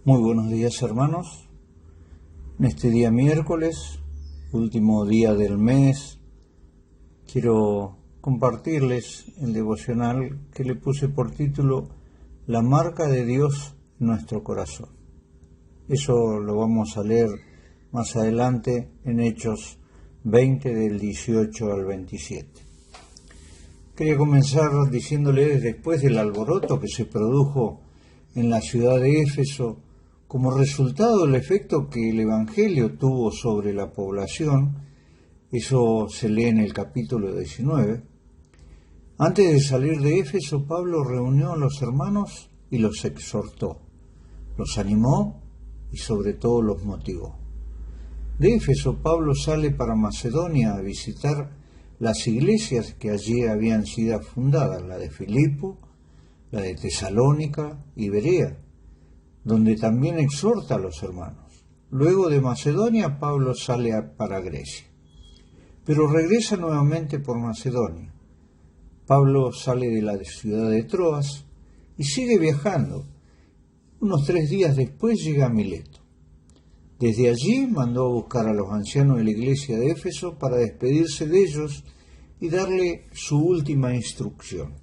Muy buenos días, hermanos. En este día miércoles, último día del mes, quiero compartirles el devocional que le puse por título La marca de Dios en nuestro corazón. Eso lo vamos a leer más adelante en Hechos 20 del 18 al 27. Quería comenzar diciéndoles, después del alboroto que se produjo en la ciudad de Éfeso, como resultado del efecto que el Evangelio tuvo sobre la población, eso se lee en el capítulo 19, antes de salir de Éfeso, Pablo reunió a los hermanos y los exhortó, los animó y sobre todo los motivó. De Éfeso, Pablo sale para Macedonia a visitar las iglesias que allí habían sido fundadas, la de Filipo, la de Tesalónica y Berea, donde también exhorta a los hermanos. Luego de Macedonia, Pablo sale para Grecia, pero regresa nuevamente por Macedonia. Pablo sale de la ciudad de Troas y sigue viajando. Unos 3 días después llega a Mileto. Desde allí mandó a buscar a los ancianos de la iglesia de Éfeso para despedirse de ellos y darle su última instrucción.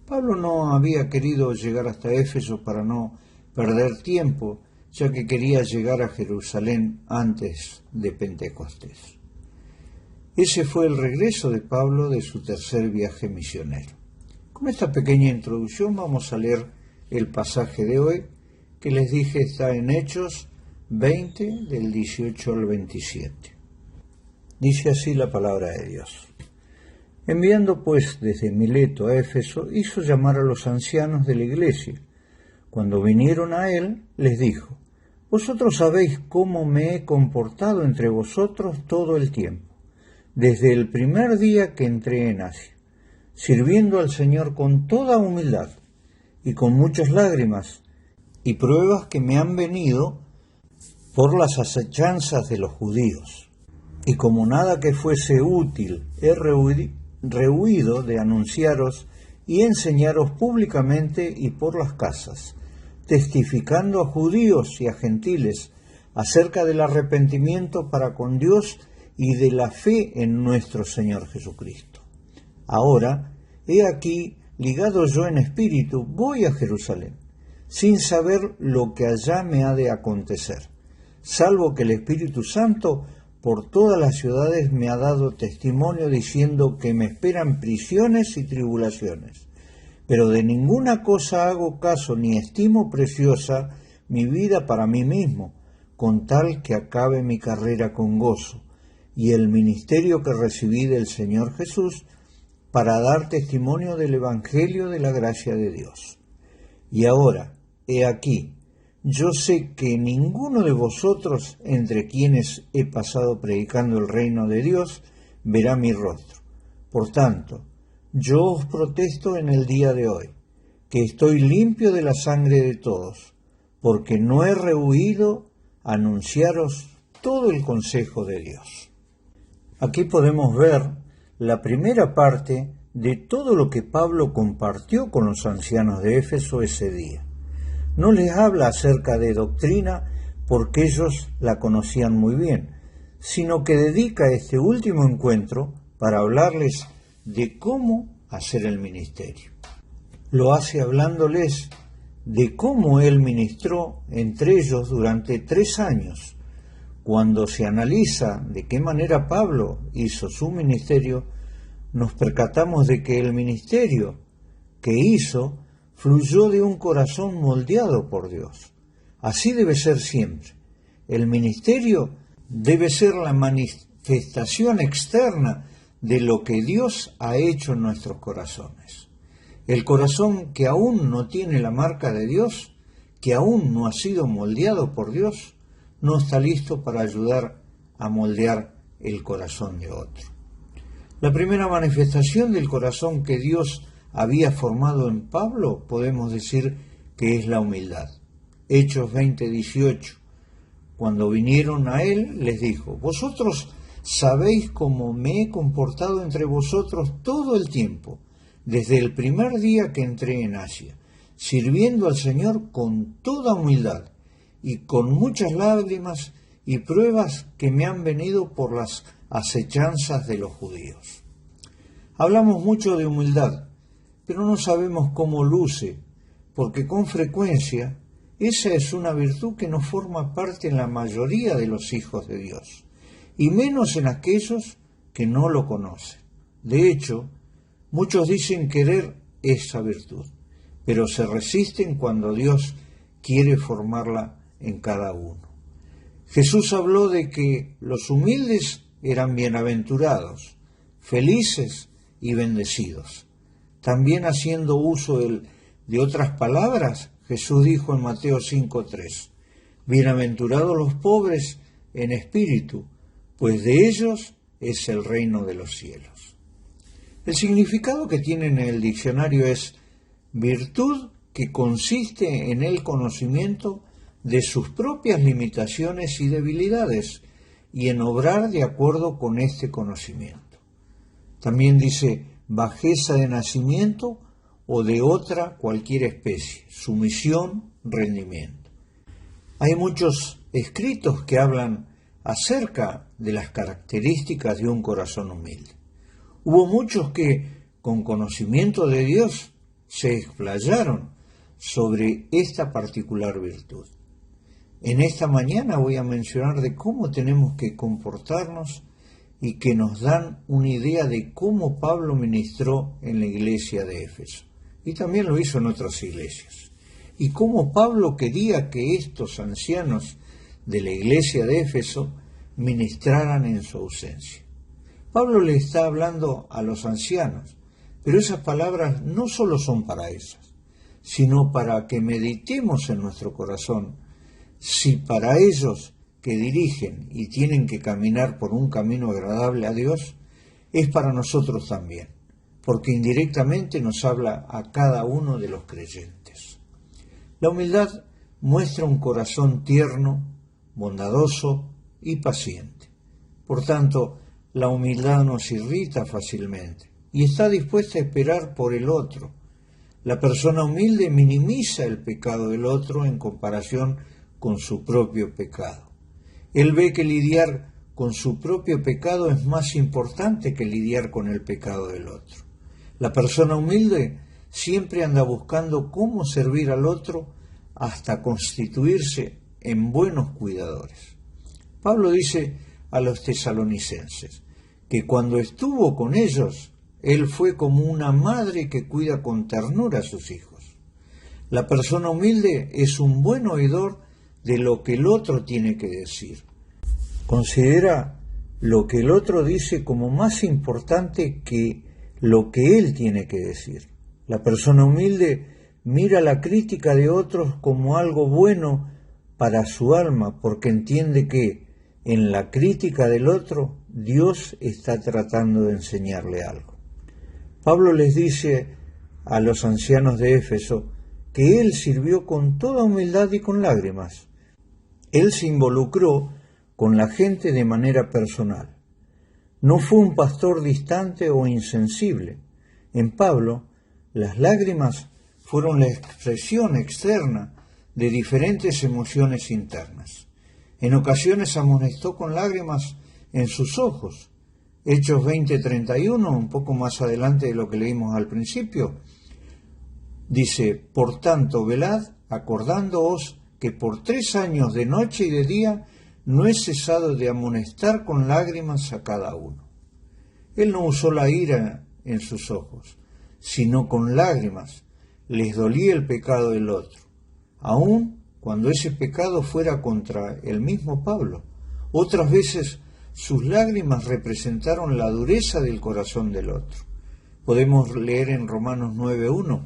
Pablo no había querido llegar hasta Éfeso para no perder tiempo, ya que quería llegar a Jerusalén antes de Pentecostés. Ese fue el regreso de Pablo de su tercer viaje misionero. Con esta pequeña introducción vamos a leer el pasaje de hoy, que les dije está en Hechos 20 del 18 al 27. Dice así la palabra de Dios. Enviando pues desde Mileto a Éfeso, hizo llamar a los ancianos de la iglesia. Cuando vinieron a él, les dijo: Vosotros sabéis cómo me he comportado entre vosotros todo el tiempo, desde el primer día que entré en Asia, sirviendo al Señor con toda humildad y con muchas lágrimas y pruebas que me han venido por las acechanzas de los judíos. Y como nada que fuese útil, he rehuido de anunciaros y enseñaros públicamente y por las casas, testificando a judíos y a gentiles acerca del arrepentimiento para con Dios y de la fe en nuestro Señor Jesucristo. Ahora, he aquí, ligado yo en espíritu, voy a Jerusalén, sin saber lo que allá me ha de acontecer, salvo que el Espíritu Santo por todas las ciudades me ha dado testimonio diciendo que me esperan prisiones y tribulaciones. Pero de ninguna cosa hago caso ni estimo preciosa mi vida para mí mismo, con tal que acabe mi carrera con gozo, y el ministerio que recibí del Señor Jesús, para dar testimonio del Evangelio de la gracia de Dios. Y ahora, he aquí, yo sé que ninguno de vosotros, entre quienes he pasado predicando el reino de Dios, verá mi rostro. Por tanto, yo os protesto en el día de hoy, que estoy limpio de la sangre de todos, porque no he rehuido anunciaros todo el consejo de Dios. Aquí podemos ver la primera parte de todo lo que Pablo compartió con los ancianos de Éfeso ese día. No les habla acerca de doctrina porque ellos la conocían muy bien, sino que dedica este último encuentro para hablarles de cómo hacer el ministerio. Lo hace hablándoles de cómo él ministró entre ellos durante 3 años. Cuando se analiza de qué manera Pablo hizo su ministerio, nos percatamos de que el ministerio que hizo fluyó de un corazón moldeado por Dios. Así debe ser siempre. El ministerio debe ser la manifestación externa de lo que Dios ha hecho en nuestros corazones. El corazón que aún no tiene la marca de Dios, que aún no ha sido moldeado por Dios, no está listo para ayudar a moldear el corazón de otro. La primera manifestación del corazón que Dios había formado en Pablo, podemos decir que es la humildad. Hechos 20:18. Cuando vinieron a él, les dijo: Vosotros sabéis cómo me he comportado entre vosotros todo el tiempo, desde el primer día que entré en Asia, sirviendo al Señor con toda humildad y con muchas lágrimas y pruebas que me han venido por las acechanzas de los judíos. Hablamos mucho de humildad, pero no sabemos cómo luce, porque con frecuencia esa es una virtud que no forma parte en la mayoría de los hijos de Dios, y menos en aquellos que no lo conocen. De hecho, muchos dicen querer esa virtud, pero se resisten cuando Dios quiere formarla en cada uno. Jesús habló de que los humildes eran bienaventurados, felices y bendecidos. También haciendo uso de otras palabras, Jesús dijo en Mateo 5:3, bienaventurados los pobres en espíritu, pues de ellos es el reino de los cielos. El significado que tiene en el diccionario es virtud que consiste en el conocimiento de sus propias limitaciones y debilidades y en obrar de acuerdo con este conocimiento. También dice bajeza de nacimiento o de otra cualquier especie, sumisión, rendimiento. Hay muchos escritos que hablan acerca de las características de un corazón humilde. Hubo muchos que, con conocimiento de Dios, se explayaron sobre esta particular virtud. En esta mañana voy a mencionar de cómo tenemos que comportarnos y que nos dan una idea de cómo Pablo ministró en la iglesia de Éfeso. Y también lo hizo en otras iglesias. Y cómo Pablo quería que estos ancianos de la iglesia de Éfeso ministraran en su ausencia. Pablo le está hablando a los ancianos, pero esas palabras no solo son para ellas, sino para que meditemos en nuestro corazón si para ellos que dirigen y tienen que caminar por un camino agradable a Dios, es para nosotros también, porque indirectamente nos habla a cada uno de los creyentes. La humildad muestra un corazón tierno, bondadoso y paciente. Por tanto, la humildad nos irrita fácilmente y está dispuesta a esperar por el otro. La persona humilde minimiza el pecado del otro en comparación con su propio pecado. Él ve que lidiar con su propio pecado es más importante que lidiar con el pecado del otro. La persona humilde siempre anda buscando cómo servir al otro hasta constituirse en buenos cuidadores. Pablo dice a los tesalonicenses que cuando estuvo con ellos, él fue como una madre que cuida con ternura a sus hijos. La persona humilde es un buen oidor de lo que el otro tiene que decir. Considera lo que el otro dice como más importante que lo que él tiene que decir. La persona humilde mira la crítica de otros como algo bueno para su alma, porque entiende que en la crítica del otro Dios está tratando de enseñarle algo. Pablo les dice a los ancianos de Éfeso que él sirvió con toda humildad y con lágrimas. Él se involucró con la gente de manera personal. No fue un pastor distante o insensible. En Pablo, las lágrimas fueron la expresión externa de diferentes emociones internas. En ocasiones amonestó con lágrimas en sus ojos. Hechos 20:31, un poco más adelante de lo que leímos al principio, dice, por tanto, velad, acordándoos que por 3 años de noche y de día no he cesado de amonestar con lágrimas a cada uno. Él no usó la ira en sus ojos, sino con lágrimas les dolía el pecado del otro, aun cuando ese pecado fuera contra el mismo Pablo. Otras veces sus lágrimas representaron la dureza del corazón del otro. Podemos leer en Romanos 9:1,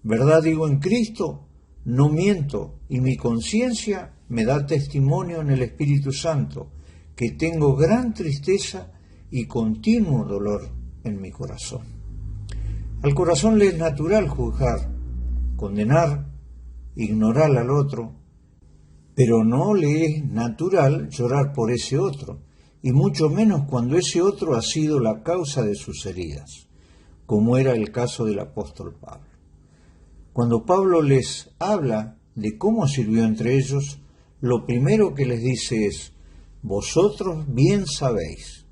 verdad digo en Cristo, no miento, y mi conciencia me da testimonio en el Espíritu Santo, que tengo gran tristeza y continuo dolor en mi corazón. Al corazón le es natural juzgar, condenar, ignorar al otro, pero no le es natural llorar por ese otro, y mucho menos cuando ese otro ha sido la causa de sus heridas, como era el caso del apóstol Pablo. Cuando Pablo les habla de cómo sirvió entre ellos, lo primero que les dice es: vosotros bien sabéis.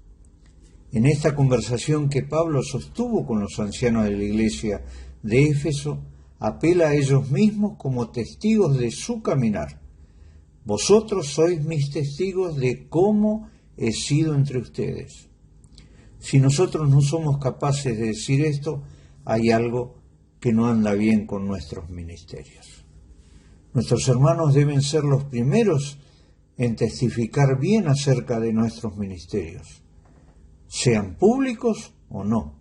En esta conversación que Pablo sostuvo con los ancianos de la iglesia de Éfeso, apela a ellos mismos como testigos de su caminar. Vosotros sois mis testigos de cómo he sido entre ustedes. Si nosotros no somos capaces de decir esto, hay algo que no anda bien con nuestros ministerios. Nuestros hermanos deben ser los primeros en testificar bien acerca de nuestros ministerios, sean públicos o no.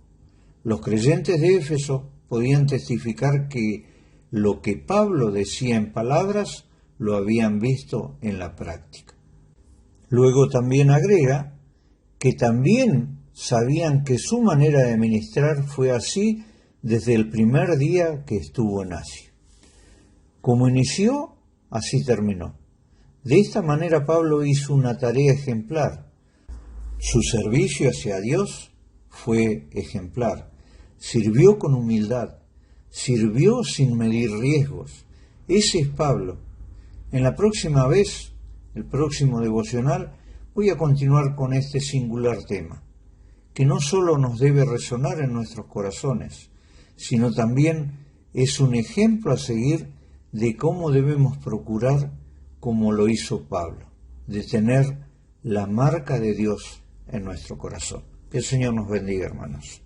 Los creyentes de Éfeso podían testificar que lo que Pablo decía en palabras lo habían visto en la práctica. Luego también agrega que también sabían que su manera de ministrar fue así desde el primer día que estuvo en Asia. Como inició, así terminó. De esta manera Pablo hizo una tarea ejemplar. Su servicio hacia Dios fue ejemplar. Sirvió con humildad, sirvió sin medir riesgos. Ese es Pablo. En la próxima vez, el próximo devocional, voy a continuar con este singular tema, que no solo nos debe resonar en nuestros corazones, sino también es un ejemplo a seguir de cómo debemos procurar, como lo hizo Pablo, de tener la marca de Dios en nuestro corazón. Que el Señor nos bendiga, hermanos.